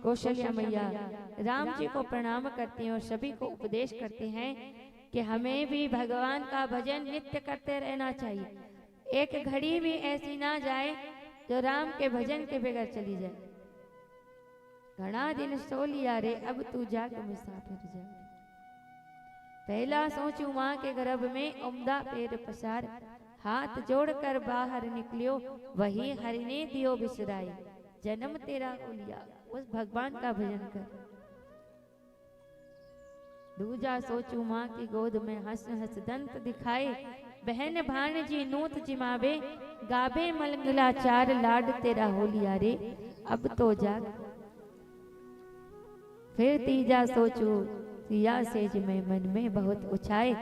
कौशल्या मैया राम जी को प्रणाम करती हैं और सभी को उपदेश करती हैं कि हमें भी भगवान का भजन नित्य करते रहना चाहिए। एक घड़ी भी ऐसी ना जाए जो राम के भजन के बगैर चली जाए। घना दिन सो लिया रे अब तू जाग मुसाफिर जा। पहला सोचू माँ के गर्भ में उम्दा पैर पसार, हाथ जोड़कर बाहर निकलियो वही हरि ने दियो बिसराई। जन्म तेरा हो लिया उस भगवान का भजन कर। दूजा सोचू माँ की गोद में हंस हंस दंत दिखाए, बहन भाणजी नूत जिमावे गावे मलंगला चार। लाड तेरा हो लिया रे अब तो जाग। फिर तीजा सोचू सिया सेज में मन में बहुत उछाए,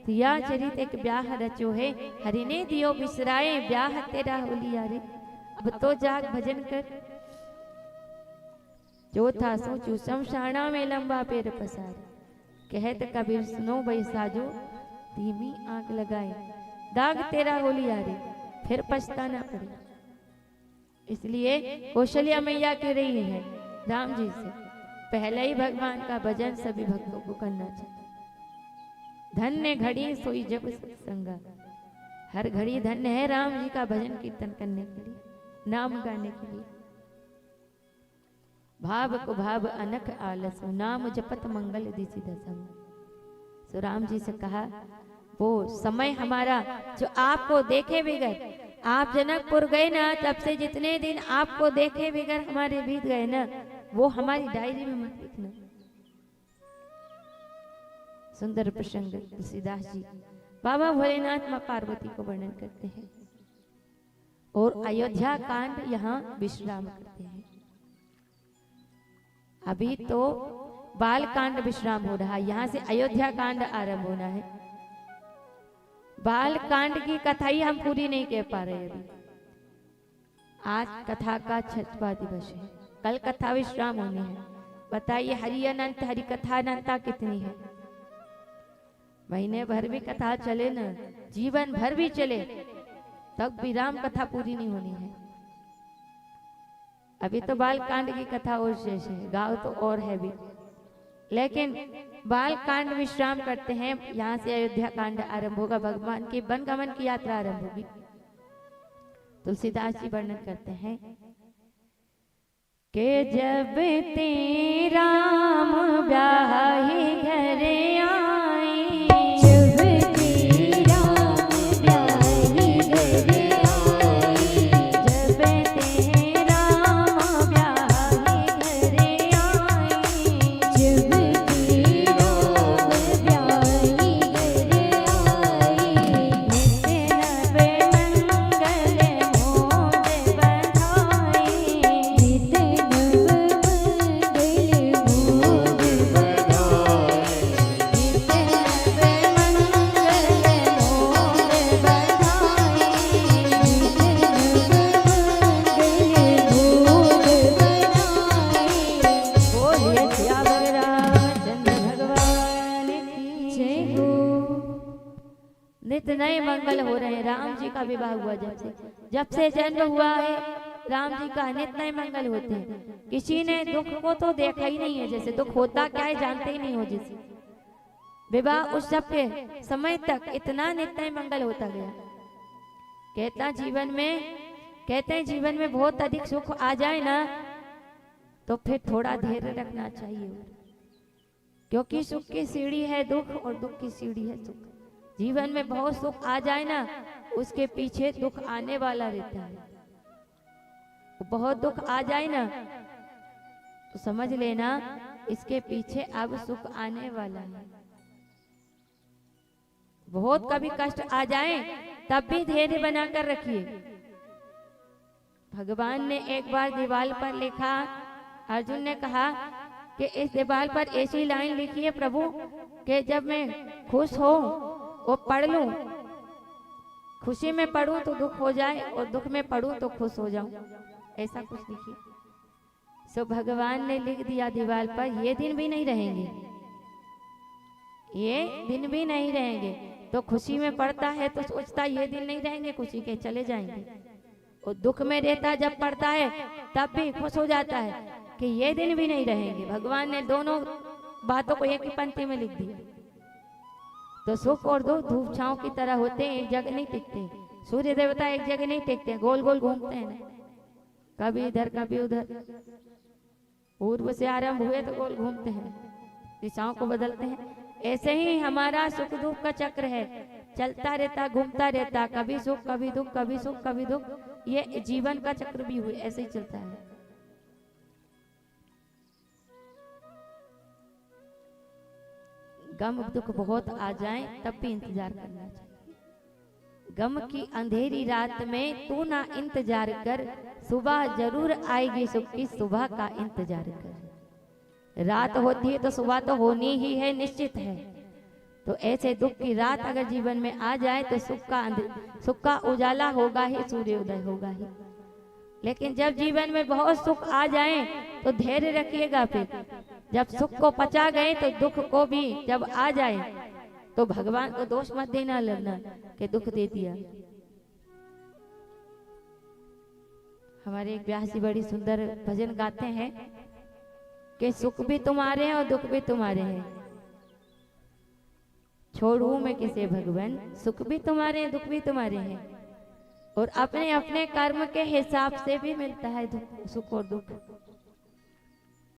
सिया चरित एक ब्याह रचो है हरि ने दियो बिसराए। ब्याह तेरा हो लिया रे अब तो जाग भजन कर। चौथा सोचू शमशाना में लंबा पैर पसार, कहत कबीर सुनो भाई साजो धीमी आंख लगाए। दाग तेरा हो लिया रे फिर पछताना पड़े। इसलिए कौशल्या मैया कह रही है राम जी से, पहले ही भगवान का भजन सभी भक्तों को करना चाहिए। धन्य घड़ी सोई जब सत्संगा, हर घड़ी धन्य है राम जी का भजन कीर्तन करने के लिए, नाम गाने के लिए। भाव को भाव अनख आलस, नाम जपत मंगल दिशि दसम। सो राम जी से कहा वो समय हमारा जो आपको देखे बगैर, आप जनकपुर गए ना तब से जितने दिन आपको देखे बगैर हमारे बीत गए ना, वो हमारी डायरी में मत लिखना। सुंदर प्रसंग तुलसीदास जी बाबा भोलेनाथ मां पार्वती को वर्णन करते हैं और अयोध्या कांड यहाँ विश्राम करते हैं। अभी तो बाल कांड विश्राम हो रहा है, यहाँ से अयोध्या कांड आरंभ होना है। बाल कांड की कथा ही हम पूरी नहीं कह पा रहे अभी। आज कथा का 6वां दिवस है, कल कथा विश्राम होनी है। बताइए हरि अनंत हरि कथा अनंता कितनी है। महीने भर भी कथा चले ना, जीवन भर भी चले, तब भी राम कथा पूरी नहीं होनी है। अभी तो बाल कांड की कथा और शेष है, गाँव तो और है भी, लेकिन बाल कांड विश्राम करते हैं। यहाँ से अयोध्या कांड आरंभ होगा, भगवान की वनगमन की यात्रा आरंभ होगी। तुलसीदास जी वर्णन करते हैं कि जब ते राम ब्याही घर आए, जब ते राम ब्याही घर आए, जब ते राम ब्याही घर आए, जब ते राम ब्याही घर आए। नित्य नव मंगल मोद बधाई, नित्य नित्य नए मंगल हो रहे हैं। राम जी का विवाह हुआ जब से जन्म हुआ है राम जी का नित्य नए मंगल होते हैं। किसी ने दुख को तो देखा ही नहीं है, जैसे दुख होता क्या है जानते ही नहीं हो। जैसे विवाह उत्सव के समय तक इतना नित्य नए मंगल होता गया। कहते हैं जीवन में बहुत अधिक सुख आ जाए ना तो फिर थोड़ा धैर्य रखना चाहिए, क्योंकि सुख की सीढ़ी है दुख और दुख की सीढ़ी है सुख। जीवन में बहुत सुख आ जाए ना, उसके पीछे दुख आने वाला रहता है। बहुत दुख आ जाए ना तो समझ लेना इसके पीछे अब सुख आने वाला है। बहुत कभी कष्ट आ जाए तब भी धैर्य बनाकर रखिए। भगवान ने एक बार दीवार पर लिखा, अर्जुन ने कहा कि इस दीवार पर ऐसी लाइन लिखी है प्रभु कि जब मैं खुश हो वो पढ़ लूं, खुशी में पढ़ूं तो दुख हो जाए और दुख में पढ़ूं तो खुश हो जाऊं, ऐसा कुछ लिखिए। सो भगवान ने लिख दिया दीवार पर, ये दिन भी नहीं रहेंगे, ये दिन भी नहीं रहेंगे। तो खुशी में पढ़ता है तो सोचता ये दिन नहीं रहेंगे, खुशी के, चले जाएंगे। और दुख में रहता जब पढ़ता है तब भी खुश हो जाता है कि ये दिन भी नहीं रहेंगे। भगवान ने दोनों बातों को एक ही पंक्ति में लिख दिया। तो सुख और दुख धूप छांव की तरह होते हैं, एक जगह नहीं टिकते। सूर्य देवता एक जगह नहीं टिकते, गोल गोल घूमते हैं ना, कभी इधर कभी उधर। पूर्व से आरंभ हुए तो गोल घूमते हैं, दिशाओं को बदलते हैं। ऐसे ही हमारा सुख दुख का चक्र है, चलता रहता, घूमता रहता, कभी सुख कभी दुख, कभी सुख कभी दुख। ये जीवन का चक्र भी हुए ऐसे ही चलता है। गम दुख बहुत आ जाए तब भी इंतजार करना चाहिए। गम की अंधेरी रात में तू ना इंतजार कर, सुबह जरूर आएगी सुख की, सुबह का इंतजार कर। रात होती है तो सुबह तो होनी ही है, निश्चित है। तो ऐसे दुख की रात अगर जीवन में आ जाए तो सुख का उजाला होगा ही, सूर्योदय होगा ही। लेकिन जब जीवन में बहुत सुख आ जाए तो धैर्य रखिएगा। फिर जब सुख को पचा गए तो दुख को भी जब आ जाए तो भगवान को दोष मत देना, लगना कि दुख दे दिया। हमारे एक व्यासी बड़ी सुंदर भजन गाते हैं कि सुख भी तुम्हारे हैं और दुख भी तुम्हारे हैं, छोड़ू मैं किसे भगवान, सुख भी तुम्हारे हैं दुख भी तुम्हारे हैं। और अपने अपने कर्म के हिसाब से भी मिलता है सुख और दुख।